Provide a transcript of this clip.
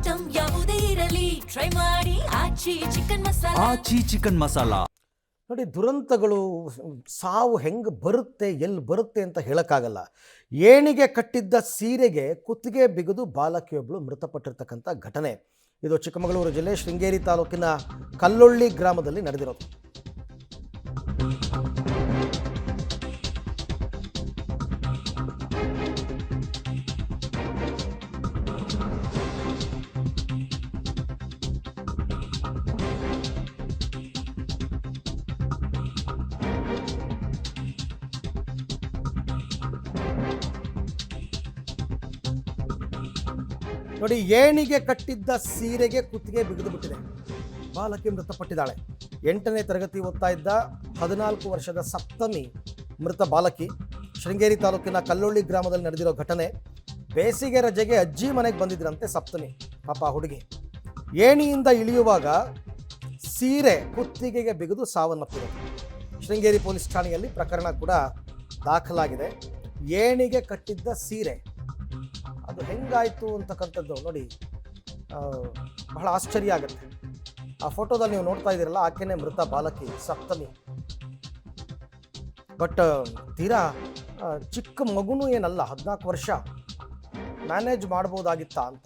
Item ಯಾವುದೇ ಇರಲಿ try ಮಾಡಿ ಆಚಿ ಚಿಕನ್ ಮಸಾಲಾ. ನೋಡಿ, ದುರಂತಗಳು ಸಾವು ಹೆಂಗೆ ಬರುತ್ತೆ, ಎಲ್ಲಿ ಬರುತ್ತೆ ಅಂತ ಹೇಳೋಕ್ಕಾಗಲ್ಲ. ಏಣಿಗೆ ಕಟ್ಟಿದ್ದ ಸೀರೆಗೆ ಕುತ್ತಿಗೆ ಬಿಗಿದು ಬಾಲಕಿಯೊಬ್ಬಳು ಮೃತಪಟ್ಟಿರ್ತಕ್ಕಂಥ ಘಟನೆ ಇದು ಚಿಕ್ಕಮಗಳೂರು ಜಿಲ್ಲೆ ಶೃಂಗೇರಿ ತಾಲೂಕಿನ ಕಲ್ಲೊಳ್ಳಿ ಗ್ರಾಮದಲ್ಲಿ ನಡೆದಿರೋದು. ನೋಡಿ, ಏಣಿಗೆ ಕಟ್ಟಿದ್ದ ಸೀರೆಗೆ ಕುತ್ತಿಗೆ ಬಿಗಿದು ಬಿಟ್ಟಿದೆ. ಬಾಲಕಿ ಮೃತಪಟ್ಟಿದ್ದಾಳೆ. 8ನೇ ತರಗತಿ ಓದ್ತಾ ಇದ್ದ 14 ವರ್ಷದ ಸಪ್ತಮಿ ಮೃತ ಬಾಲಕಿ. ಶೃಂಗೇರಿ ತಾಲೂಕಿನ ಕಲ್ಲೊಳ್ಳಿ ಗ್ರಾಮದಲ್ಲಿ ನಡೆದಿರೋ ಘಟನೆ. ಬೇಸಿಗೆ ರಜೆಗೆ ಅಜ್ಜಿ ಮನೆಗೆ ಬಂದಿದ್ರಂತೆ ಸಪ್ತಮಿ. ಪಾಪ ಹುಡುಗಿ ಏಣಿಯಿಂದ ಇಳಿಯುವಾಗ ಸೀರೆ ಕುತ್ತಿಗೆಗೆ ಬಿಗಿದು ಸಾವನ್ನಪ್ಪಿರೋದು. ಶೃಂಗೇರಿ ಪೊಲೀಸ್ ಠಾಣೆಯಲ್ಲಿ ಪ್ರಕರಣ ಕೂಡ ದಾಖಲಾಗಿದೆ. ಏಣಿಗೆ ಕಟ್ಟಿದ್ದ ಸೀರೆ ಅದು ಹೆಂಗಾಯಿತು ಅಂತಕ್ಕಂಥದ್ದು ನೋಡಿ, ಬಹಳ ಆಶ್ಚರ್ಯ ಆಗುತ್ತೆ. ಆ ಫೋಟೋದಲ್ಲಿ ನೀವು ನೋಡ್ತಾ ಇದ್ದೀರಲ್ಲ, ಆಕೆನೇ ಮೃತ ಬಾಲಕಿ ಸಪ್ತಮಿ. ಬಟ್ ತೀರಾ ಚಿಕ್ಕ ಮಗುನೂ ಏನಲ್ಲ, 14 ವರ್ಷ. ಮ್ಯಾನೇಜ್ ಮಾಡ್ಬೋದಾಗಿತ್ತಾ ಅಂತ.